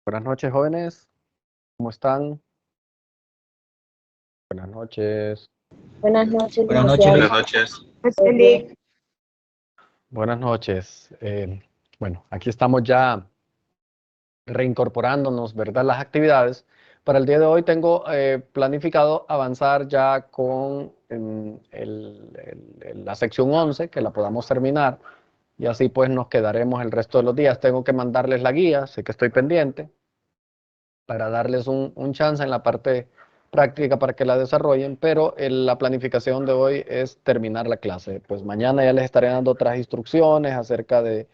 Buenas noches, jóvenes. ¿Cómo están? Buenas noches. Buenas noches, Buenas noches, licenciado. Luis. Buenas noches. Feliz. Buenas noches. Bueno, aquí estamos ya reincorporándonos, ¿verdad? Las actividades. Para el día de hoy tengo planificado avanzar ya con la sección 11, que la podamos terminar. Y así pues nos quedaremos el resto de los días. Tengo que mandarles la guía, sé que estoy pendiente, para darles un chance en la parte práctica para que la desarrollen, pero la planificación de hoy es terminar la clase. Pues mañana ya les estaré dando otras instrucciones acerca de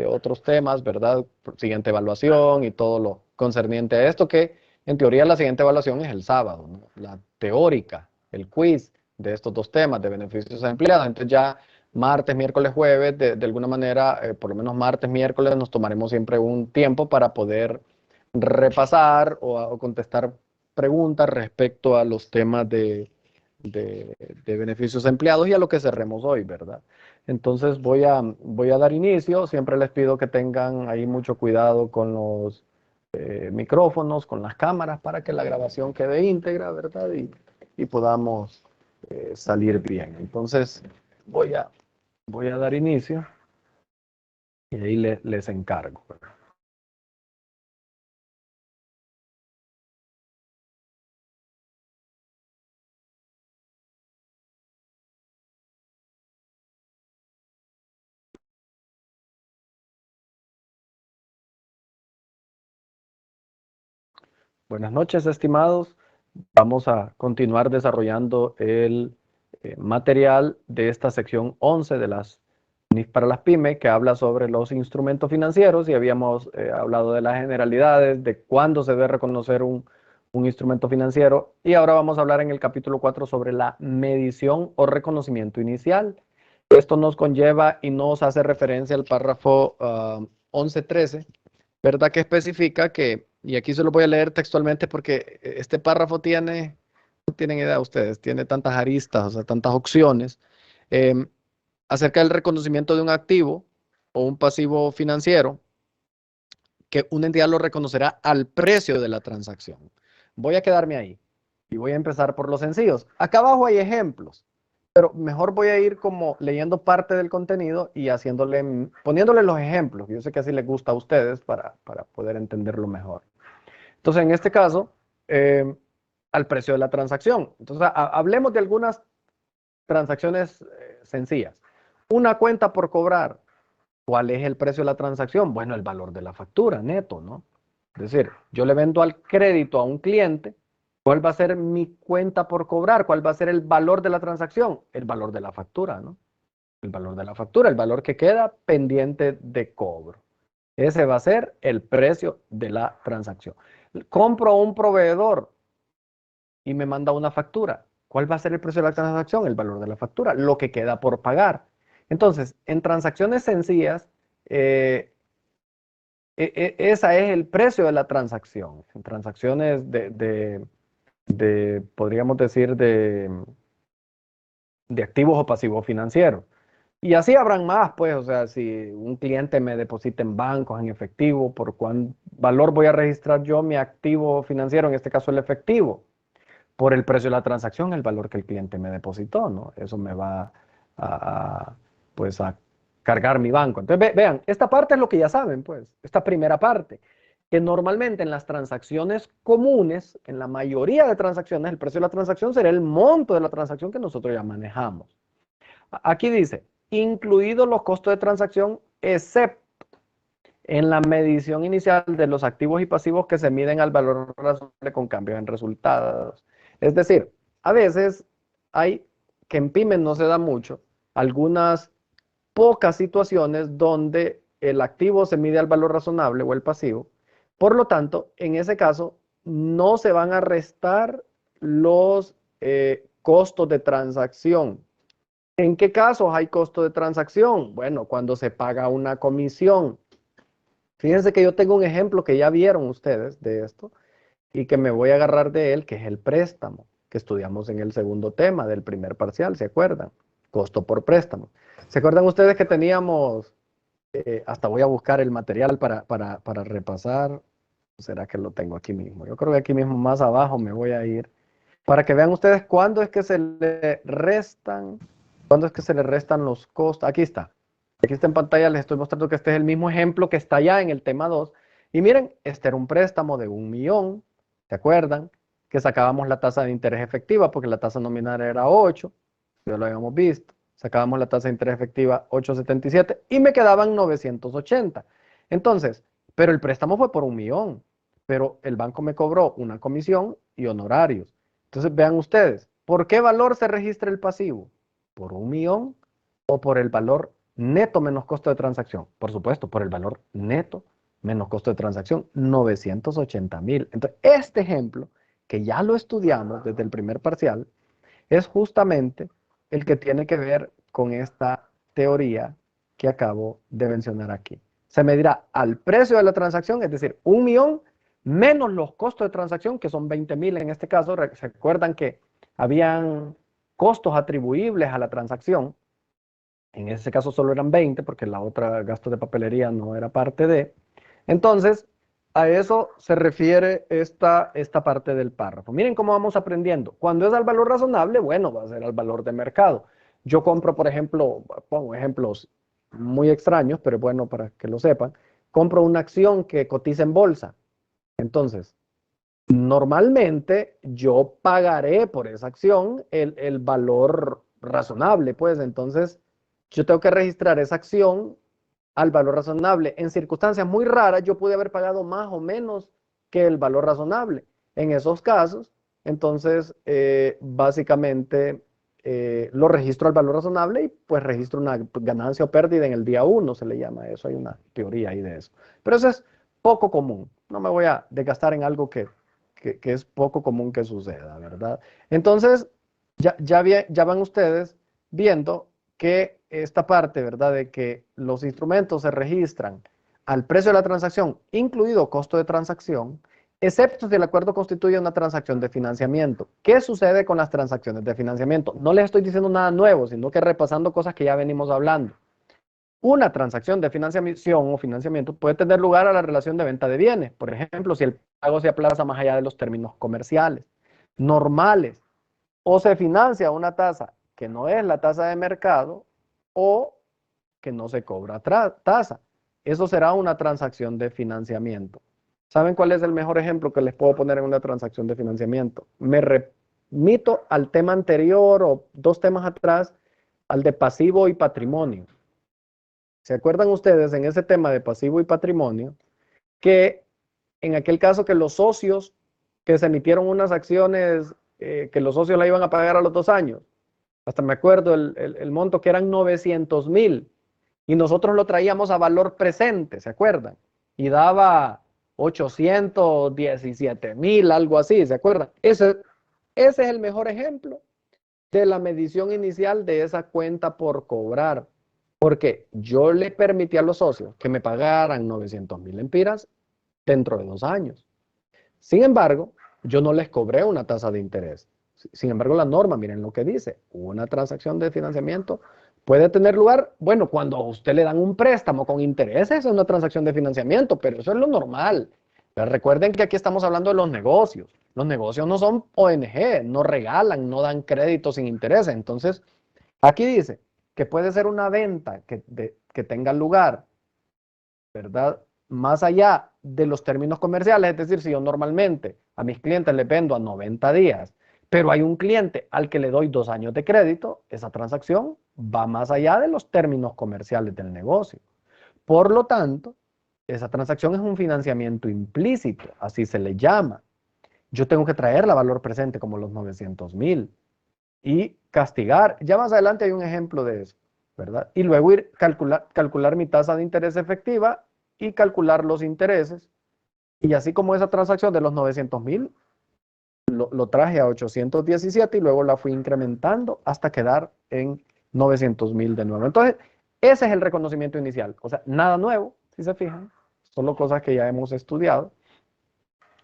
otros temas, ¿verdad? Siguiente evaluación y todo lo concerniente a esto, que en teoría la siguiente evaluación es el sábado, ¿no? La teórica, el quiz de estos dos temas de beneficios a empleados. Entonces ya martes, miércoles, jueves, de alguna manera, por lo menos martes, miércoles, nos tomaremos siempre un tiempo para poder repasar o contestar preguntas respecto a los temas de beneficios a empleados y a lo que cerremos hoy, ¿verdad? Entonces voy a dar inicio. Siempre les pido que tengan ahí mucho cuidado con los micrófonos, con las cámaras, para que la grabación quede íntegra, ¿verdad? Y podamos salir bien. Entonces voy a dar inicio y ahí les encargo. Buenas noches, estimados. Vamos a continuar desarrollando el material de esta sección 11 de las NIF para las pymes, que habla sobre los instrumentos financieros, y habíamos hablado de las generalidades, de cuándo se debe reconocer un instrumento financiero, y ahora vamos a hablar en el capítulo 4 sobre la medición o reconocimiento inicial. Esto nos conlleva y nos hace referencia al párrafo 11.13, ¿verdad? Que especifica que, y aquí se lo voy a leer textualmente porque este párrafo tiene, no tienen idea ustedes, tiene tantas aristas, o sea, tantas opciones, eh, acerca del reconocimiento de un activo o un pasivo financiero, que una entidad lo reconocerá al precio de la transacción. Voy a quedarme ahí y voy a empezar por los sencillos. Acá abajo hay ejemplos, pero mejor voy a ir como leyendo parte del contenido y poniéndole los ejemplos. Yo sé que así les gusta a ustedes para poder entenderlo mejor. Entonces, en este caso, al precio de la transacción. Entonces, hablemos de algunas transacciones sencillas. Una cuenta por cobrar. ¿Cuál es el precio de la transacción? Bueno, el valor de la factura neto, ¿no? Es decir, yo le vendo al crédito a un cliente. ¿Cuál va a ser mi cuenta por cobrar? ¿Cuál va a ser el valor de la transacción? El valor de la factura, ¿no? El valor de la factura, el valor que queda pendiente de cobro. Ese va a ser el precio de la transacción. Compro a un proveedor y me manda una factura. ¿Cuál va a ser el precio de la transacción? El valor de la factura, lo que queda por pagar. Entonces, en transacciones sencillas, eh, esa es el precio de la transacción. En transacciones podríamos decir, de activos o pasivos financieros. Y así habrán más, pues, o sea, si un cliente me deposita en bancos, en efectivo, ¿por cuán valor voy a registrar yo mi activo financiero, en este caso el efectivo? Por el precio de la transacción, el valor que el cliente me depositó, ¿no? Eso me va pues a cargar mi banco. Entonces, vean, esta parte es lo que ya saben, pues, esta primera parte, que normalmente en las transacciones comunes, en la mayoría de transacciones, el precio de la transacción será el monto de la transacción que nosotros ya manejamos. Aquí dice, incluidos los costos de transacción, excepto en la medición inicial de los activos y pasivos que se miden al valor razonable con cambios en resultados. Es decir, a veces hay, que en pymes no se da mucho, algunas pocas situaciones donde el activo se mide al valor razonable o el pasivo. Por lo tanto, en ese caso, no se van a restar los costos de transacción. ¿En qué casos hay costo de transacción? Bueno, cuando se paga una comisión. Fíjense que yo tengo un ejemplo que ya vieron ustedes de esto y que me voy a agarrar de él, que es el préstamo, que estudiamos en el segundo tema del primer parcial, ¿se acuerdan? Costo por préstamo. ¿Se acuerdan ustedes que teníamos hasta voy a buscar el material para repasar. ¿Será que lo tengo aquí mismo? Yo creo que aquí mismo más abajo me voy a ir para que vean ustedes cuándo es que se le restan, cuándo es que se le restan los costos. Aquí está. Aquí está en pantalla, les estoy mostrando que este es el mismo ejemplo que está allá en el tema 2. Y miren, este era un préstamo de 1.000.000, ¿se acuerdan? Que sacábamos la tasa de interés efectiva porque la tasa nominal era 8, ya lo habíamos visto. Sacábamos la tasa de interés efectiva 8,77 y me quedaban 980. Entonces, pero el préstamo fue por 1.000.000, pero el banco me cobró una comisión y honorarios. Entonces, vean ustedes, ¿por qué valor se registra el pasivo? ¿Por 1.000.000 o por el valor neto menos costo de transacción? Por supuesto, por el valor neto menos costo de transacción, 980.000. Entonces, este ejemplo, que ya lo estudiamos desde el primer parcial, es justamente el que tiene que ver con esta teoría que acabo de mencionar aquí. Se medirá al precio de la transacción, es decir, 1.000.000 menos los costos de transacción, que son 20.000 en este caso. ¿Se acuerdan que habían costos atribuibles a la transacción? En ese caso solo eran 20 porque la otra gasto de papelería no era parte de. Entonces, a eso se refiere esta parte del párrafo. Miren cómo vamos aprendiendo. Cuando es al valor razonable, bueno, va a ser al valor de mercado. Yo compro, por ejemplo, pongo ejemplos muy extraños, pero bueno, para que lo sepan, compro una acción que cotiza en bolsa. Entonces, normalmente yo pagaré por esa acción el valor razonable, pues entonces yo tengo que registrar esa acción al valor razonable. En circunstancias muy raras yo pude haber pagado más o menos que el valor razonable. En esos casos, entonces básicamente lo registro al valor razonable y pues registro una ganancia o pérdida en el día 1, se le llama eso, hay una teoría ahí de eso. Pero eso es poco común, no me voy a desgastar en algo que es poco común que suceda, ¿verdad? Entonces, ya van ustedes viendo que esta parte, ¿verdad? De que los instrumentos se registran al precio de la transacción, incluido costo de transacción, excepto si el acuerdo constituye una transacción de financiamiento. ¿Qué sucede con las transacciones de financiamiento? No les estoy diciendo nada nuevo, sino que repasando cosas que ya venimos hablando. Una transacción de financiación o financiamiento puede tener lugar a la relación de venta de bienes. Por ejemplo, si el pago se aplaza más allá de los términos comerciales normales, o se financia una tasa que no es la tasa de mercado, o que no se cobra tasa. Eso será una transacción de financiamiento. ¿Saben cuál es el mejor ejemplo que les puedo poner en una transacción de financiamiento? Me remito al tema anterior o dos temas atrás, al de pasivo y patrimonio. ¿Se acuerdan ustedes en ese tema de pasivo y patrimonio que en aquel caso que los socios que se emitieron unas acciones que los socios la iban a pagar a los 2 años? Hasta me acuerdo el monto que eran 900.000 y nosotros lo traíamos a valor presente, ¿se acuerdan? Y daba 817.000, algo así, ¿se acuerdan? Ese es el mejor ejemplo de la medición inicial de esa cuenta por cobrar. Porque yo le permití a los socios que me pagaran 900.000 lempiras dentro de 2 años. Sin embargo, yo no les cobré una tasa de interés. Sin embargo, la norma, miren lo que dice, una transacción de financiamiento puede tener lugar, bueno, cuando a usted le dan un préstamo con intereses, es una transacción de financiamiento, pero eso es lo normal. Pero recuerden que aquí estamos hablando de los negocios. Los negocios no son ONG, no regalan, no dan créditos sin intereses. Entonces, aquí dice que puede ser una venta que tenga lugar, ¿verdad? Más allá de los términos comerciales, es decir, si yo normalmente a mis clientes les vendo a 90 días, pero hay un cliente al que le doy 2 años de crédito, esa transacción va más allá de los términos comerciales del negocio. Por lo tanto, esa transacción es un financiamiento implícito, así se le llama. Yo tengo que traerla a valor presente como los 900.000 y castigar. Ya más adelante hay un ejemplo de eso, ¿verdad? Y luego ir calcular mi tasa de interés efectiva y calcular los intereses. Y así como esa transacción de los 900.000, lo traje a 817 y luego la fui incrementando hasta quedar en 900.000 de nuevo. Entonces, ese es el reconocimiento inicial. O sea, nada nuevo, si se fijan, solo cosas que ya hemos estudiado.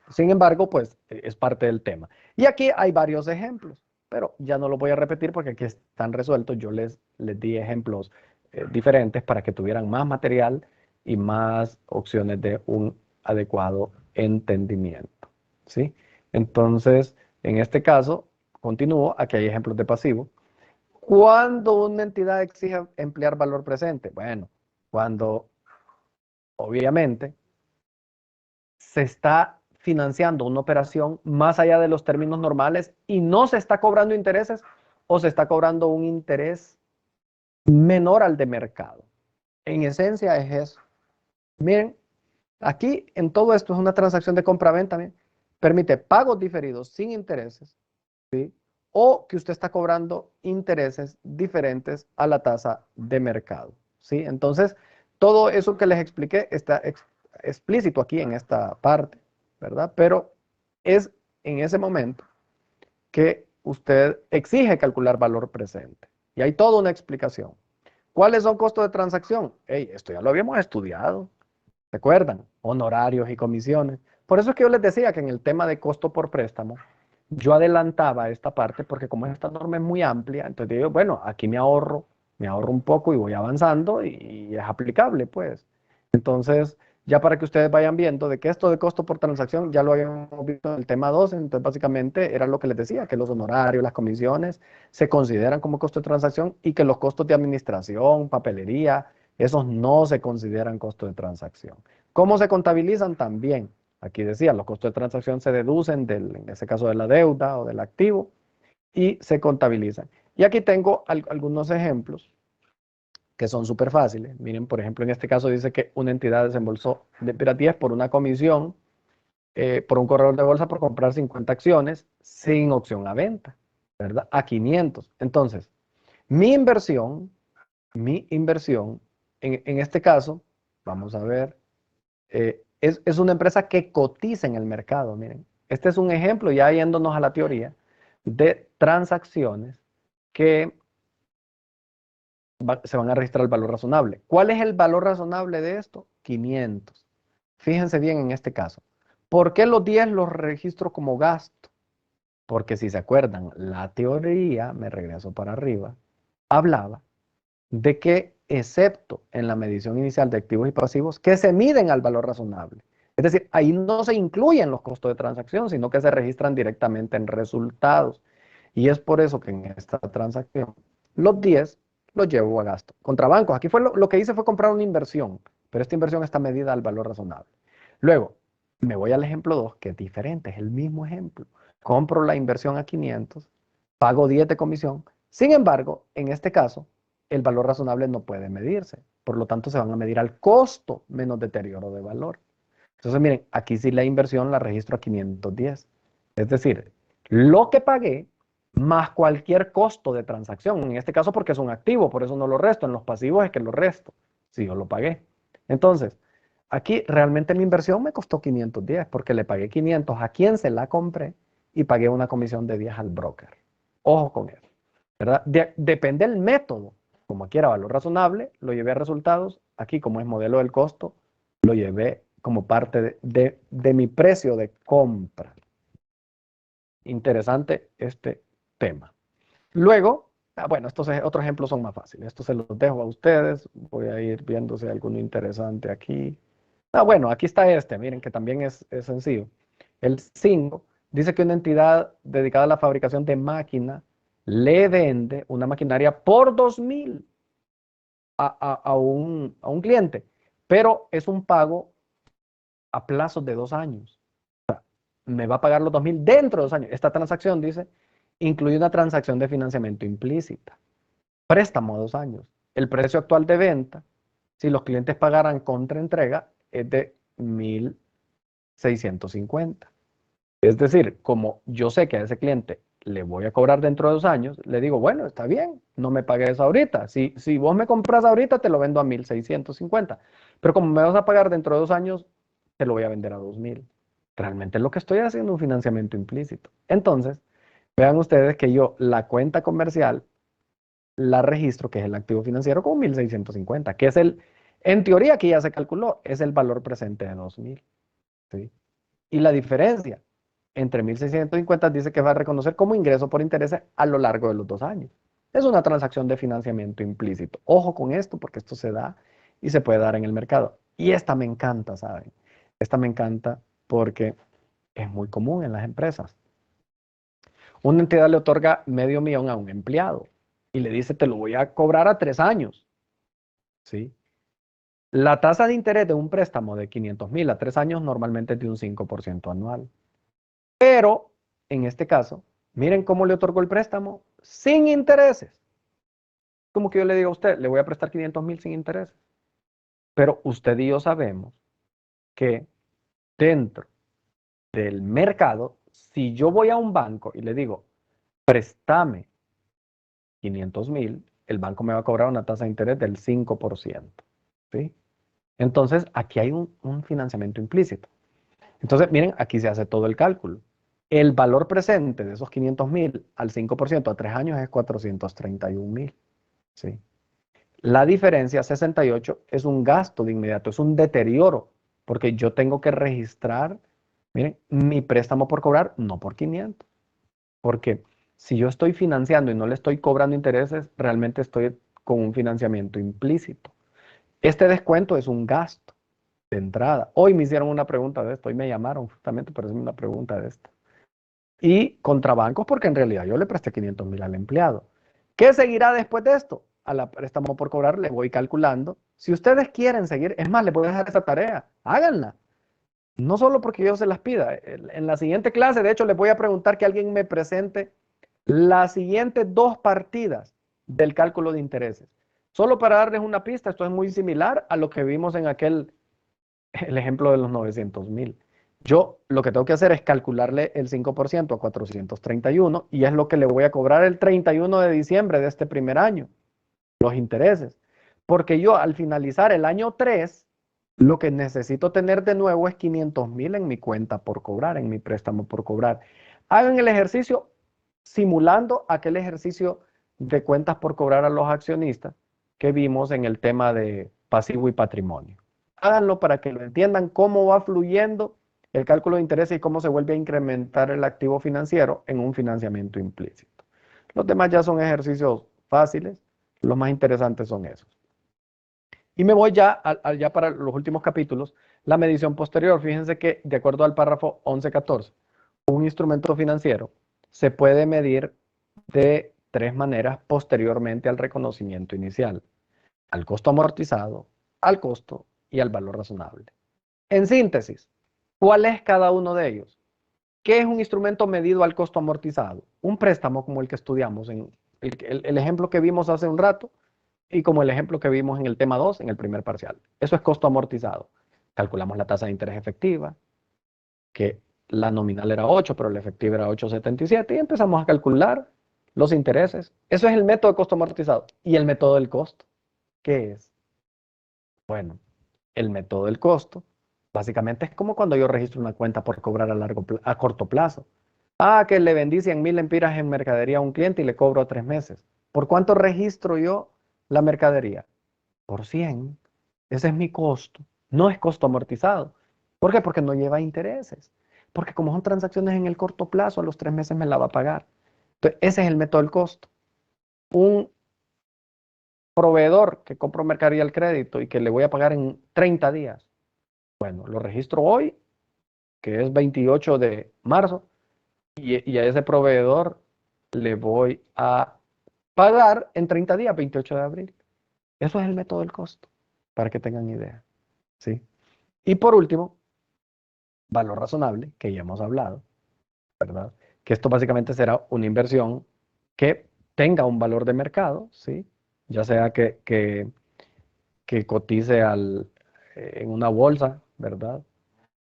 Sin embargo, pues es parte del tema. Y aquí hay varios ejemplos, pero ya no los voy a repetir porque aquí están resueltos. Yo les di ejemplos diferentes para que tuvieran más material y más opciones de un adecuado entendimiento, ¿sí? Entonces, en este caso, continúo, aquí hay ejemplos de pasivo. ¿Cuándo una entidad exige emplear valor presente? Bueno, cuando obviamente se está financiando una operación más allá de los términos normales y no se está cobrando intereses o se está cobrando un interés menor al de mercado. En esencia es eso. Miren, aquí en todo esto es una transacción de compra-venta, permite pagos diferidos sin intereses, ¿sí? O que usted está cobrando intereses diferentes a la tasa de mercado, ¿sí? Entonces, todo eso que les expliqué está explícito aquí en esta parte, ¿verdad? Pero es en ese momento que usted exige calcular valor presente. Y hay toda una explicación. ¿Cuáles son costos de transacción? Hey, esto ya lo habíamos estudiado. ¿Recuerdan? Honorarios y comisiones. Por eso es que yo les decía que en el tema de costo por préstamo, yo adelantaba esta parte porque como esta norma es muy amplia, entonces digo, bueno, aquí me ahorro un poco y voy avanzando y es aplicable, pues. Entonces, ya para que ustedes vayan viendo de que esto de costo por transacción ya lo habíamos visto en el tema 2, entonces básicamente era lo que les decía, que los honorarios, las comisiones se consideran como costo de transacción y que los costos de administración, papelería, esos no se consideran costo de transacción. ¿Cómo se contabilizan? También, aquí decía, los costos de transacción se deducen en ese caso de la deuda o del activo y se contabilizan. Y aquí tengo algunos ejemplos que son súper fáciles. Miren, por ejemplo, en este caso dice que una entidad desembolsó de 10 por una comisión, por un corredor de bolsa por comprar 50 acciones sin opción a venta, ¿verdad? A 500. Entonces, mi inversión, en este caso, vamos a ver, es una empresa que cotiza en el mercado, miren. Este es un ejemplo, ya yéndonos a la teoría, de transacciones que se van a registrar el valor razonable. ¿Cuál es el valor razonable de esto? 500. Fíjense bien en este caso. ¿Por qué los 10 los registro como gasto? Porque si se acuerdan, la teoría, me regreso para arriba, hablaba de que, excepto en la medición inicial de activos y pasivos, que se miden al valor razonable. Es decir, ahí no se incluyen los costos de transacción, sino que se registran directamente en resultados. Y es por eso que en esta transacción, los 10 los llevo a gasto. Contra bancos, aquí fue lo que hice fue comprar una inversión, pero esta inversión está medida al valor razonable. Luego, me voy al ejemplo 2, que es diferente, es el mismo ejemplo. Compro la inversión a 500, pago 10 de comisión. Sin embargo, en este caso, el valor razonable no puede medirse. Por lo tanto, se van a medir al costo menos deterioro de valor. Entonces, miren, aquí sí la inversión la registro a 510. Es decir, lo que pagué más cualquier costo de transacción. En este caso porque es un activo, por eso no lo resto. En los pasivos es que lo resto, si yo lo pagué. Entonces, aquí realmente mi inversión me costó 510 porque le pagué 500 a quien se la compré y pagué una comisión de 10 al broker. Ojo con eso, ¿verdad? Depende del método. Como aquí era valor razonable, lo llevé a resultados. Aquí, como es modelo del costo, lo llevé como parte de mi precio de compra. Interesante este tema. Luego, bueno, estos otros ejemplos son más fáciles. Estos se los dejo a ustedes. Voy a ir viendo si hay alguno interesante aquí. Bueno, aquí está este, miren que también es sencillo. El 5 dice que una entidad dedicada a la fabricación de máquinas le vende una maquinaria por 2,000 a un cliente, pero es un pago a plazos de 2 años. Me va a pagar los 2,000 dentro de 2 años. Esta transacción, dice, incluye una transacción de financiamiento implícita. Préstamo a 2 años. El precio actual de venta, si los clientes pagaran contra entrega, es de 1,650. Es decir, como yo sé que a ese cliente le voy a cobrar dentro de 2 años, le digo, bueno, está bien, no me pagues ahorita. Si vos me compras ahorita, te lo vendo a 1,650. Pero como me vas a pagar dentro de 2 años, te lo voy a vender a 2,000. Realmente lo que estoy haciendo es un financiamiento implícito. Entonces, vean ustedes que yo la cuenta comercial la registro, que es el activo financiero, como 1,650, que es en teoría aquí ya se calculó, es el valor presente de 2,000. ¿Sí? Y la diferencia entre 1,650 dice que va a reconocer como ingreso por intereses a lo largo de los 2 años. Es una transacción de financiamiento implícito. Ojo con esto porque esto se da y se puede dar en el mercado. Y esta me encanta, ¿saben? Esta me encanta porque es muy común en las empresas. Una entidad le otorga $500,000 a un empleado y le dice, te lo voy a cobrar a 3 años. ¿Sí? La tasa de interés de un préstamo de 500,000 a 3 años normalmente es de un 5% anual. Pero, en este caso, miren cómo le otorgó el préstamo sin intereses. Como que yo le digo a usted, le voy a prestar 500,000 sin intereses. Pero usted y yo sabemos que dentro del mercado, si yo voy a un banco y le digo, préstame 500,000, el banco me va a cobrar una tasa de interés del 5%. ¿Sí? Entonces, aquí hay un financiamiento implícito. Entonces, miren, aquí se hace todo el cálculo. El valor presente de esos 500,000 al 5% a 3 años es 431,000. ¿Sí? La diferencia, 68, es un gasto de inmediato, es un deterioro, porque yo tengo que registrar, miren, mi préstamo por cobrar, no por 500. Porque si yo estoy financiando y no le estoy cobrando intereses, realmente estoy con un financiamiento implícito. Este descuento es un gasto de entrada. Hoy me hicieron una pregunta de esto, hoy me llamaron justamente para hacerme una pregunta de esto. Y contra bancos, porque en realidad yo le presté 500,000 al empleado. ¿Qué seguirá después de esto? A la préstamo por cobrar le voy calculando. Si ustedes quieren seguir, es más, les voy a dejar esa tarea, háganla. No solo porque yo se las pida. En la siguiente clase, de hecho, les voy a preguntar que alguien me presente las siguientes 2 partidas del cálculo de intereses. Solo para darles una pista, esto es muy similar a lo que vimos en el ejemplo de los 900,000. Yo lo que tengo que hacer es calcularle el 5% a 431 y es lo que le voy a cobrar el 31 de diciembre de este primer año, los intereses. Porque yo al finalizar el año 3, lo que necesito tener de nuevo es 500,000 en mi cuenta por cobrar, en mi préstamo por cobrar. Hagan el ejercicio simulando aquel ejercicio de cuentas por cobrar a los accionistas que vimos en el tema de pasivo y patrimonio. Háganlo para que lo entiendan cómo va fluyendo el cálculo de intereses y cómo se vuelve a incrementar el activo financiero en un financiamiento implícito. Los demás ya son ejercicios fáciles, los más interesantes son esos. Y me voy ya para los últimos capítulos, la medición posterior. Fíjense que de acuerdo al párrafo 11.14, un instrumento financiero se puede medir de 3 maneras posteriormente al reconocimiento inicial: al costo amortizado, al costo y al valor razonable. En síntesis, ¿cuál es cada uno de ellos? ¿Qué es un instrumento medido al costo amortizado? Un préstamo como el que estudiamos en el ejemplo que vimos hace un rato y como el ejemplo que vimos en el tema 2, en el primer parcial. Eso es costo amortizado. Calculamos la tasa de interés efectiva, que la nominal era 8, pero la efectiva era 8,77 y empezamos a calcular los intereses. Eso es el método de costo amortizado. ¿Y el método del costo? ¿Qué es? Bueno, el método del costo básicamente es como cuando yo registro una cuenta por cobrar a corto plazo. Ah, que le vendí 100,000 lempiras en mercadería a un cliente y le cobro a 3 meses. ¿Por cuánto registro yo la mercadería? Por 100. Ese es mi costo. No es costo amortizado. ¿Por qué? Porque no lleva intereses. Porque como son transacciones en el corto plazo, a los 3 meses me la va a pagar. Entonces, ese es el método del costo. Un proveedor que compro mercadería al crédito y que le voy a pagar en 30 días. Bueno, lo registro hoy, que es 28 de marzo, y a ese proveedor le voy a pagar en 30 días, 28 de abril. Eso es el método del costo, para que tengan idea. ¿Sí? Y por último, valor razonable, que ya hemos hablado, ¿verdad? Que esto básicamente será una inversión que tenga un valor de mercado, ¿sí? Ya sea que cotice en una bolsa, ¿verdad?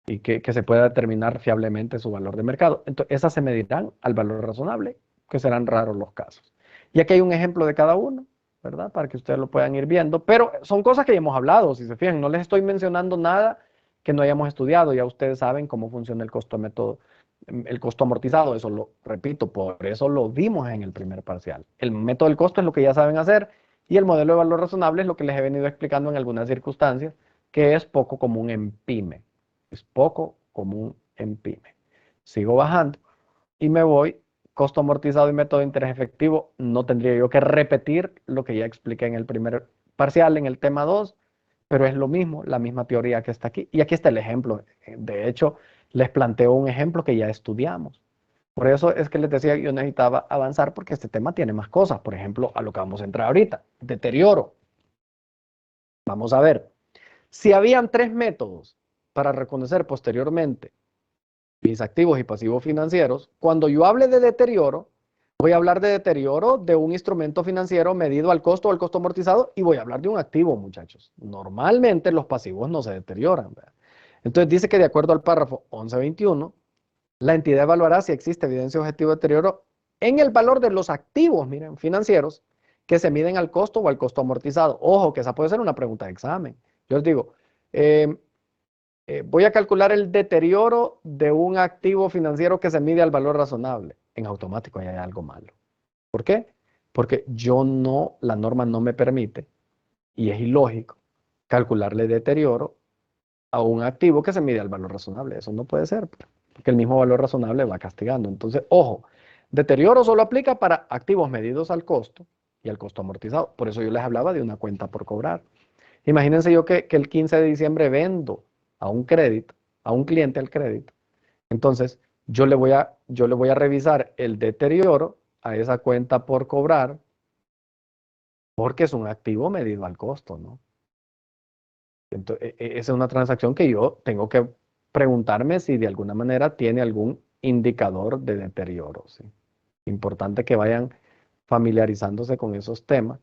Y que se pueda determinar fiablemente su valor de mercado. Entonces, esas se medirán al valor razonable, que serán raros los casos. Y aquí hay un ejemplo de cada uno, ¿verdad? Para que ustedes lo puedan ir viendo. Pero son cosas que ya hemos hablado, si se fijan. No les estoy mencionando nada que no hayamos estudiado. Ya ustedes saben cómo funciona el costo método, el costo amortizado. Eso lo repito, por eso lo vimos en el primer parcial. El método del costo es lo que ya saben hacer y el modelo de valor razonable es lo que les he venido explicando en algunas circunstancias, que es poco común en PYME. Es poco común en PYME. Sigo bajando y me voy costo amortizado y método de interés efectivo, no tendría yo que repetir lo que ya expliqué en el primer parcial, en el tema 2, pero es lo mismo, la misma teoría que está aquí. Y aquí está el ejemplo. De hecho, les planteo un ejemplo que ya estudiamos. Por eso es que les decía que yo necesitaba avanzar porque este tema tiene más cosas. Por ejemplo, a lo que vamos a entrar ahorita, deterioro. Vamos a ver. Si habían 3 métodos para reconocer posteriormente mis activos y pasivos financieros, cuando yo hable de deterioro, voy a hablar de deterioro de un instrumento financiero medido al costo o al costo amortizado y voy a hablar de un activo, muchachos. Normalmente los pasivos no se deterioran, ¿verdad? Entonces dice que de acuerdo al párrafo 1121, la entidad evaluará si existe evidencia objetiva de deterioro en el valor de los activos, miren, financieros, que se miden al costo o al costo amortizado. Ojo, que esa puede ser una pregunta de examen. Yo les digo, voy a calcular el deterioro de un activo financiero que se mide al valor razonable. En automático ahí hay algo malo. ¿Por qué? Porque la norma no me permite, y es ilógico, calcularle deterioro a un activo que se mide al valor razonable. Eso no puede ser, porque el mismo valor razonable va castigando. Entonces, ojo, deterioro solo aplica para activos medidos al costo y al costo amortizado. Por eso yo les hablaba de una cuenta por cobrar. Imagínense yo que el 15 de diciembre vendo a un crédito, a un cliente al crédito. Entonces, yo le voy a revisar el deterioro a esa cuenta por cobrar porque es un activo medido al costo, ¿no? Entonces, esa es una transacción que yo tengo que preguntarme si de alguna manera tiene algún indicador de deterioro, ¿sí? Importante que vayan familiarizándose con esos temas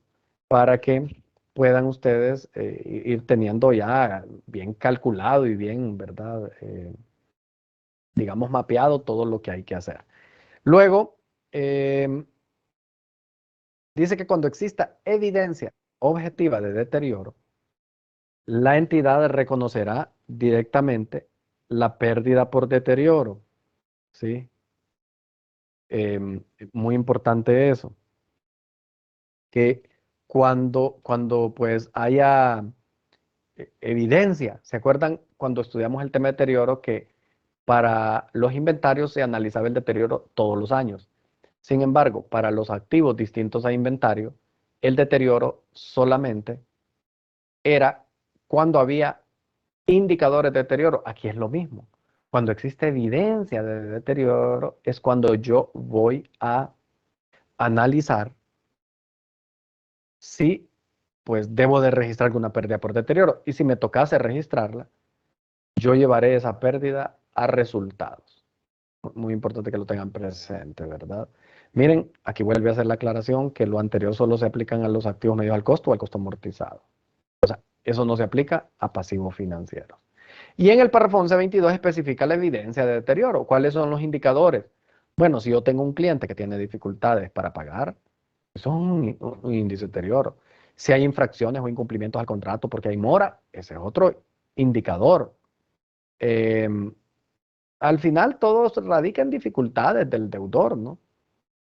para que puedan ustedes ir teniendo ya bien calculado y bien, ¿verdad? Digamos, mapeado todo lo que hay que hacer. Luego, dice que cuando exista evidencia objetiva de deterioro, la entidad reconocerá directamente la pérdida por deterioro, ¿sí? Muy importante eso, que cuando pues haya evidencia, ¿se acuerdan cuando estudiamos el tema de deterioro que para los inventarios se analizaba el deterioro todos los años? Sin embargo, para los activos distintos a inventario, el deterioro solamente era cuando había indicadores de deterioro. Aquí es lo mismo. Cuando existe evidencia de deterioro es cuando yo voy a analizar si pues debo de registrar alguna pérdida por deterioro. Y si me tocase registrarla, yo llevaré esa pérdida a resultados. Muy importante que lo tengan presente, ¿verdad? Miren, aquí vuelve a hacer la aclaración que lo anterior solo se aplican a los activos medios al costo o al costo amortizado. O sea, eso no se aplica a pasivos financieros. Y en el párrafo 1122 especifica la evidencia de deterioro. ¿Cuáles son los indicadores? Bueno, si yo tengo un cliente que tiene dificultades para pagar, eso es un índice de deterioro. Si hay infracciones o incumplimientos al contrato porque hay mora, ese es otro indicador. Al final todo radica en dificultades del deudor, ¿no?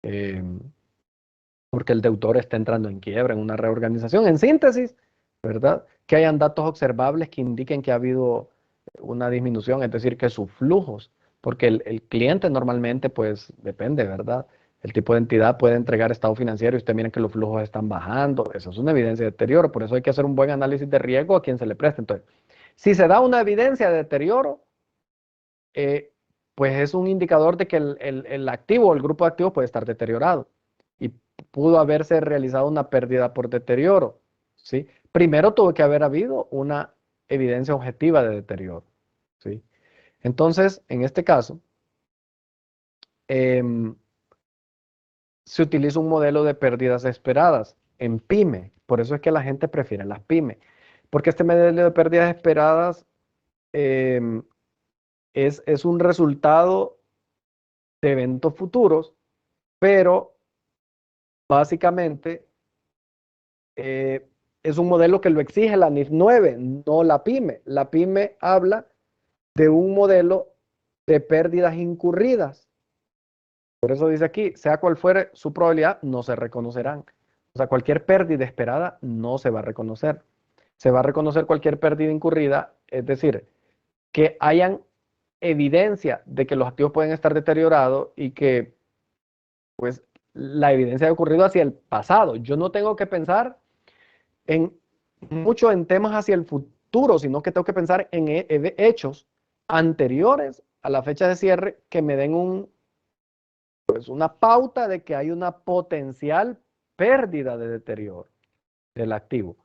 Eh, porque el deudor está entrando en quiebra, en una reorganización. En síntesis, ¿verdad? Que hayan datos observables que indiquen que ha habido una disminución, es decir, que sus flujos, porque el cliente normalmente, pues, depende, ¿verdad? El tipo de entidad puede entregar estado financiero y usted mira que los flujos están bajando. Eso es una evidencia de deterioro, por eso hay que hacer un buen análisis de riesgo a quien se le preste. Entonces, si se da una evidencia de deterioro, pues es un indicador de que el activo o el grupo de activos puede estar deteriorado y pudo haberse realizado una pérdida por deterioro, ¿sí? Primero tuvo que haber habido una evidencia objetiva de deterioro, ¿sí? Entonces, en este caso, em, se utiliza un modelo de pérdidas esperadas en PYME, por eso es que la gente prefiere las PYME, porque este modelo de pérdidas esperadas em, es un resultado de eventos futuros, pero básicamente es un modelo que lo exige la NIF 9, no la PYME. La PYME habla de un modelo de pérdidas incurridas. Por eso dice aquí, sea cual fuere su probabilidad, no se reconocerán. O sea, cualquier pérdida esperada no se va a reconocer. Se va a reconocer cualquier pérdida incurrida, es decir, que hayan evidencia de que los activos pueden estar deteriorados y que pues la evidencia ha ocurrido hacia el pasado. Yo no tengo que pensar mucho en temas hacia el futuro, sino que tengo que pensar en hechos anteriores a la fecha de cierre que me den pues una pauta de que hay una potencial pérdida de deterioro del activo.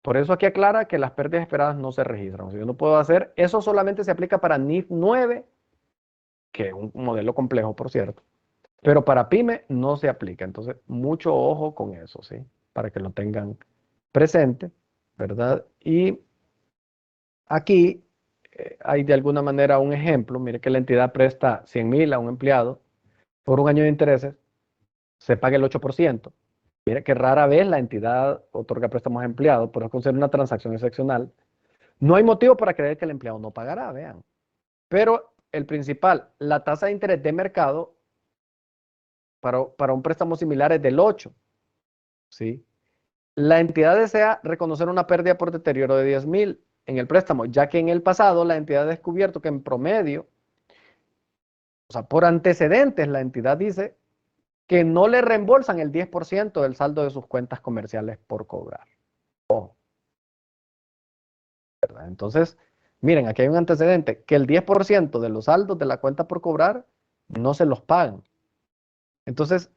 Por eso aquí aclara que las pérdidas esperadas no se registran. O sea, yo no puedo hacer, eso solamente se aplica para NIF 9, que es un modelo complejo, por cierto. Pero para PYME no se aplica. Entonces, mucho ojo con eso, ¿sí? Para que lo tengan presente, ¿verdad? Y aquí hay de alguna manera un ejemplo. Mire que la entidad presta 100,000 a un empleado por un año de intereses, se paga el 8%. Mire que rara vez la entidad otorga préstamos a empleados, pero es considerada una transacción excepcional. No hay motivo para creer que el empleado no pagará, vean. Pero el principal, la tasa de interés de mercado para un préstamo similar es del 8%, ¿sí? La entidad desea reconocer una pérdida por deterioro de 10,000 en el préstamo, ya que en el pasado la entidad ha descubierto que en promedio, o sea, por antecedentes, la entidad dice que no le reembolsan el 10% del saldo de sus cuentas comerciales por cobrar. Ojo. ¿Verdad? Entonces, miren, aquí hay un antecedente, que el 10% de los saldos de la cuenta por cobrar no se los pagan. Entonces,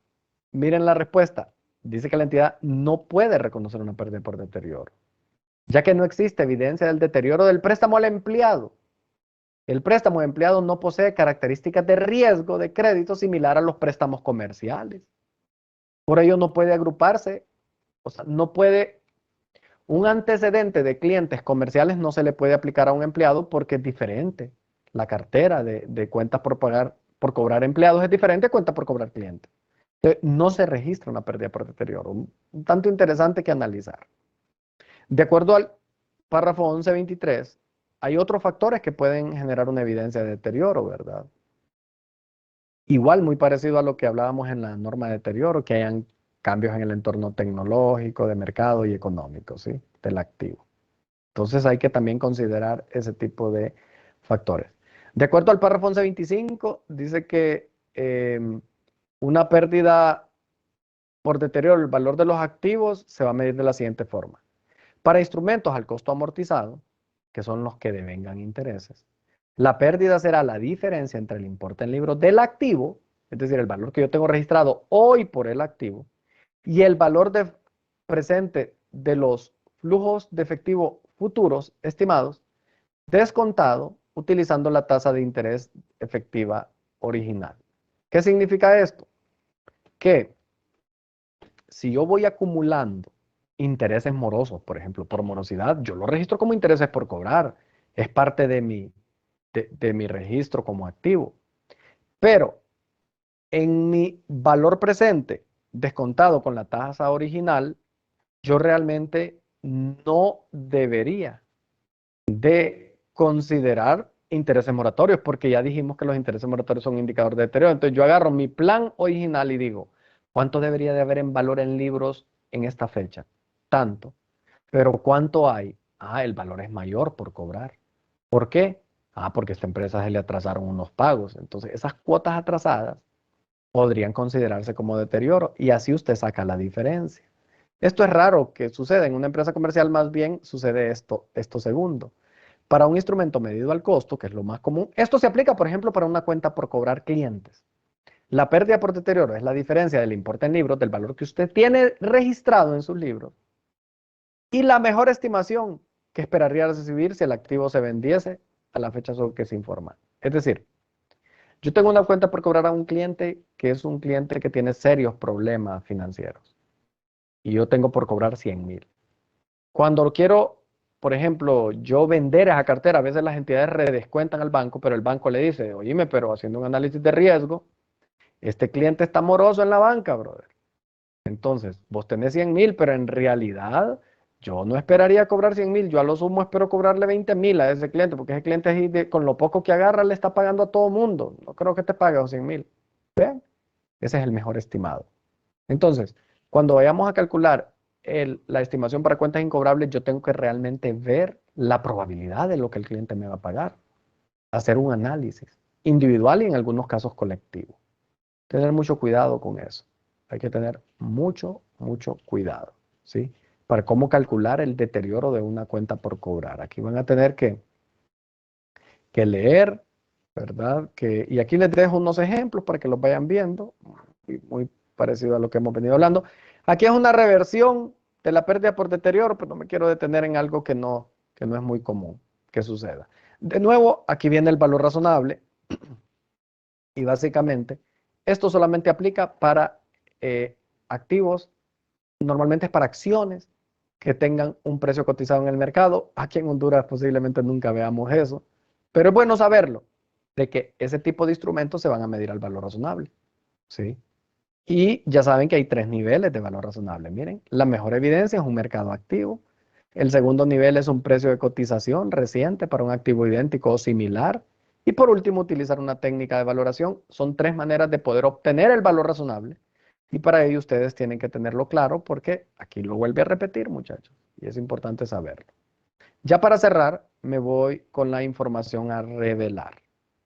miren la respuesta. Dice que la entidad no puede reconocer una pérdida por deterioro, ya que no existe evidencia del deterioro del préstamo al empleado. El préstamo de empleado no posee características de riesgo de crédito similar a los préstamos comerciales. Por ello no puede agruparse, o sea, no puede, un antecedente de clientes comerciales no se le puede aplicar a un empleado porque es diferente. La cartera de cuentas por pagar, por cobrar empleados es diferente a cuenta por cobrar clientes. No se registra una pérdida por deterioro. Un tanto interesante que analizar. De acuerdo al párrafo 1123, hay otros factores que pueden generar una evidencia de deterioro, ¿verdad? Igual, muy parecido a lo que hablábamos en la norma de deterioro, que hayan cambios en el entorno tecnológico, de mercado y económico, ¿sí? Del activo. Entonces hay que también considerar ese tipo de factores. De acuerdo al párrafo 1125, dice que una pérdida por deterioro del valor de los activos se va a medir de la siguiente forma. Para instrumentos al costo amortizado, que son los que devengan intereses, la pérdida será la diferencia entre el importe en libros del activo, es decir, el valor que yo tengo registrado hoy por el activo, y el valor presente de los flujos de efectivo futuros estimados, descontado utilizando la tasa de interés efectiva original. ¿Qué significa esto? Que si yo voy acumulando intereses morosos, por ejemplo, por morosidad, yo lo registro como intereses por cobrar. Es parte de mi registro como activo. Pero en mi valor presente, descontado con la tasa original, yo realmente no debería de considerar intereses moratorios, porque ya dijimos que los intereses moratorios son un indicador de deterioro. Entonces yo agarro mi plan original y digo, ¿cuánto debería de haber en valor en libros en esta fecha? Tanto. Pero ¿cuánto hay? Ah, el valor es mayor por cobrar. ¿Por qué? Ah, porque a esta empresa se le atrasaron unos pagos. Entonces esas cuotas atrasadas podrían considerarse como deterioro y así usted saca la diferencia. Esto es raro que suceda en una empresa comercial, más bien sucede esto segundo. Para un instrumento medido al costo, que es lo más común, esto se aplica, por ejemplo, para una cuenta por cobrar clientes. La pérdida por deterioro es la diferencia del importe en libros, del valor que usted tiene registrado en sus libros, y la mejor estimación que esperaría recibir si el activo se vendiese a la fecha sobre que se informa. Es decir, yo tengo una cuenta por cobrar a un cliente que es un cliente que tiene serios problemas financieros y yo tengo por cobrar 100,000. Cuando quiero, por ejemplo, yo vender esa cartera, a veces las entidades redescuentan al banco, pero el banco le dice, oíme, pero haciendo un análisis de riesgo, este cliente está moroso en la banca, brother. Entonces, vos tenés 100,000, pero en realidad yo no esperaría cobrar 100,000, yo a lo sumo espero cobrarle 20,000 a ese cliente, porque ese cliente con lo poco que agarra le está pagando a todo mundo. No creo que te pague los 100,000. ¿Vean? Ese es el mejor estimado. Entonces, cuando vayamos a calcular la estimación para cuentas incobrables, yo tengo que realmente ver la probabilidad de lo que el cliente me va a pagar. Hacer un análisis individual y en algunos casos colectivo. tener mucho cuidado con eso. Hay que tener mucho cuidado, ¿sí? Para cómo calcular el deterioro de una cuenta por cobrar. Aquí van a tener que leer, ¿verdad? Y aquí les dejo unos ejemplos para que los vayan viendo, muy parecido a lo que hemos venido hablando. Aquí es una reversión de la pérdida por deterioro, pero no me quiero detener en algo que no es muy común que suceda. De nuevo, aquí viene el valor razonable y básicamente esto solamente aplica para activos, normalmente es para acciones que tengan un precio cotizado en el mercado. Aquí en Honduras posiblemente nunca veamos eso, pero es bueno saberlo, de que ese tipo de instrumentos se van a medir al valor razonable, ¿sí? Y ya saben que hay 3 niveles de valor razonable. Miren, la mejor evidencia es un mercado activo. El segundo nivel es un precio de cotización reciente para un activo idéntico o similar. Y por último, utilizar una técnica de valoración. Son 3 maneras de poder obtener el valor razonable. Y para ello ustedes tienen que tenerlo claro porque aquí lo vuelve a repetir, muchachos. Y es importante saberlo. Ya para cerrar, me voy con la información a revelar.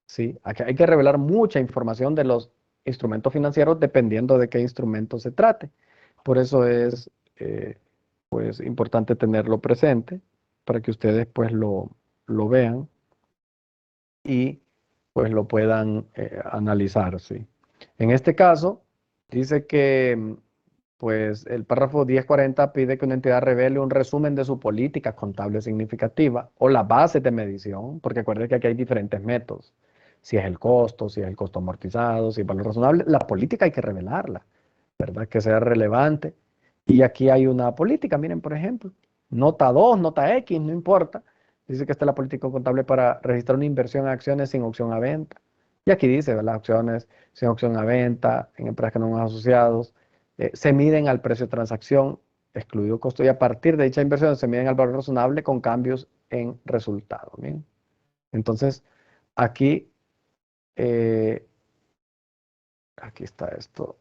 ¿Sí? Aquí hay que revelar mucha información de los instrumentos financieros dependiendo de qué instrumento se trate. Por eso es pues, importante tenerlo presente para que ustedes pues lo vean y pues lo puedan analizar. ¿Sí? En este caso, dice que pues el párrafo 1040 pide que una entidad revele un resumen de su política contable significativa o las bases de medición, porque acuérdense que aquí hay diferentes métodos. Si es el costo, si es el costo amortizado, si es valor razonable, la política hay que revelarla, ¿verdad? Que sea relevante. Y aquí hay una política, miren, por ejemplo, nota 2, nota X, no importa. Dice que esta es la política contable para registrar una inversión en acciones sin opción a venta. Y aquí dice, ¿verdad? Acciones sin opción a venta, en empresas que no son asociados, se miden al precio de transacción, excluido costo, y a partir de dicha inversión se miden al valor razonable con cambios en resultado. ¿Bien? Entonces, aquí, aquí está esto,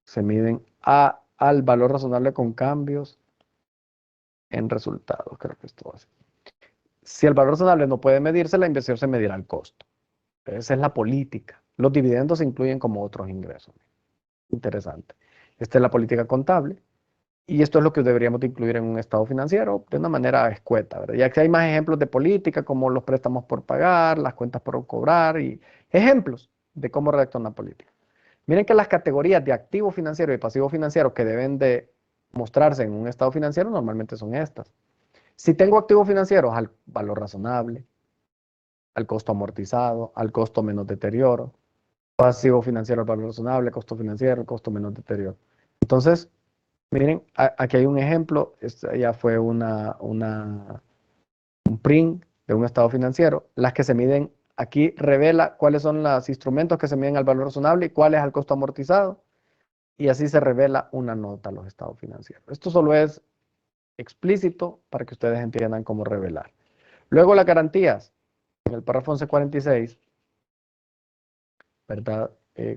se miden al valor razonable con cambios en resultados, creo que esto va así. Si el valor razonable no puede medirse, la inversión se medirá al costo. Esa es la política. Los dividendos se incluyen como otros ingresos. Interesante. Esta es la política contable. Y esto es lo que deberíamos de incluir en un estado financiero de una manera escueta, ¿verdad? Ya que hay más ejemplos de política, como los préstamos por pagar, las cuentas por cobrar y ejemplos de cómo redactar una política. Miren que las categorías de activo financiero y pasivo financiero que deben de mostrarse en un estado financiero normalmente son estas. Si tengo activos financieros, al valor razonable, al costo amortizado, al costo menos deterioro. Pasivo financiero, al valor razonable, costo financiero, costo menos deterioro. Entonces, miren, aquí hay un ejemplo, esta ya fue un print de un estado financiero. Las que se miden, aquí revela cuáles son los instrumentos que se miden al valor razonable y cuáles al costo amortizado. Y así se revela una nota a los estados financieros. Esto solo es explícito para que ustedes entiendan cómo revelar. Luego las garantías, en el párrafo 1146, ¿verdad?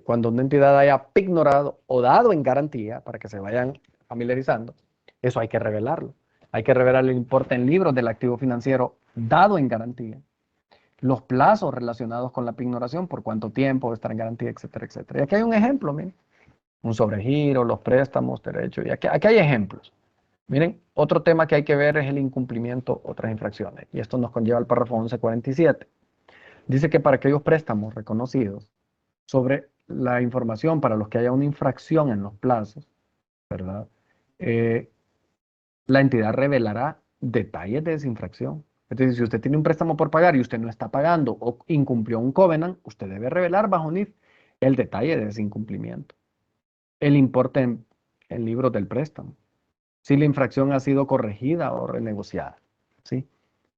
Cuando una entidad haya ignorado o dado en garantía, para que se vayan familiarizando, eso hay que revelarlo. Hay que revelar el importe en libros del activo financiero dado en garantía, los plazos relacionados con la pignoración, por cuánto tiempo estar en garantía, etcétera, etcétera. Y aquí hay un ejemplo, miren, un sobregiro, los préstamos, derechos, y aquí hay ejemplos. Miren, otro tema que hay que ver es el incumplimiento, otras infracciones, y esto nos conlleva al párrafo 1147. Dice que para aquellos préstamos reconocidos sobre la información para los que haya una infracción en los plazos, ¿verdad? Eh, la entidad revelará detalles de esa infracción. Es decir, si usted tiene un préstamo por pagar y usted no está pagando o incumplió un covenant, usted debe revelar bajo NIF el detalle de ese incumplimiento, el importe en libros del préstamo, si la infracción ha sido corregida o renegociada, ¿sí?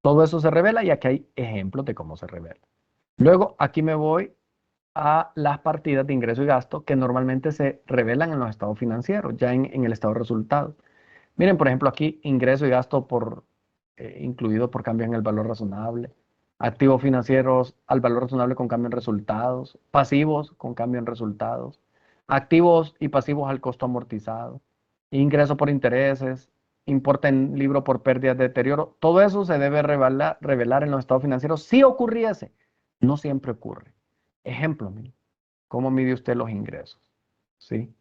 Todo eso se revela y aquí hay ejemplos de cómo se revela. Luego, aquí me voy a las partidas de ingreso y gasto que normalmente se revelan en los estados financieros, ya en el estado de resultados. Miren, por ejemplo, aquí ingreso y gasto incluido por cambio en el valor razonable, activos financieros al valor razonable con cambio en resultados, pasivos con cambio en resultados, activos y pasivos al costo amortizado, ingreso por intereses, importe en libro por pérdidas de deterioro. Todo eso se debe revelar en los estados financieros si ocurriese. No siempre ocurre. Ejemplo, ¿cómo mide usted los ingresos? ¿sí?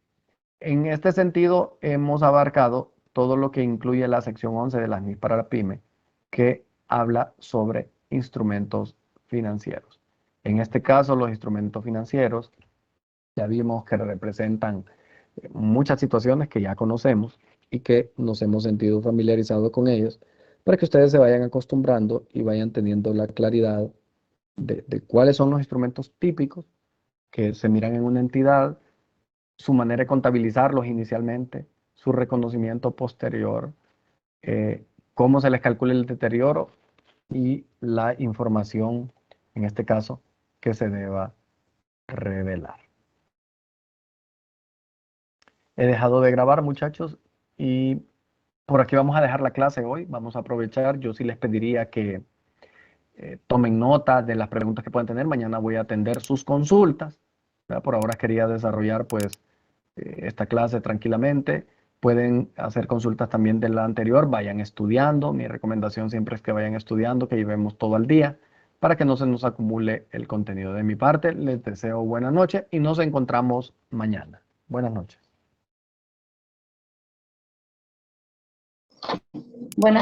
En este sentido, hemos abarcado todo lo que incluye la sección 11 de las NIF para la PYME, que habla sobre instrumentos financieros. En este caso, los instrumentos financieros ya vimos que representan muchas situaciones que ya conocemos y que nos hemos sentido familiarizados con ellos, para que ustedes se vayan acostumbrando y vayan teniendo la claridad de cuáles son los instrumentos típicos que se miran en una entidad, su manera de contabilizarlos inicialmente, su reconocimiento posterior, eh, cómo se les calcula el deterioro y la información, en este caso, que se deba revelar. He dejado de grabar, muchachos, y por aquí vamos a dejar la clase hoy. Vamos a aprovechar. Yo sí les pediría que tomen nota de las preguntas que puedan tener. Mañana voy a atender sus consultas, ¿verdad? Por ahora quería desarrollar pues esta clase tranquilamente. Pueden hacer consultas también de la anterior, vayan estudiando. Mi recomendación siempre es que vayan estudiando, que llevemos todo al día para que no se nos acumule el contenido. De mi parte, les deseo buena noche y nos encontramos mañana. Buenas noches. Buenas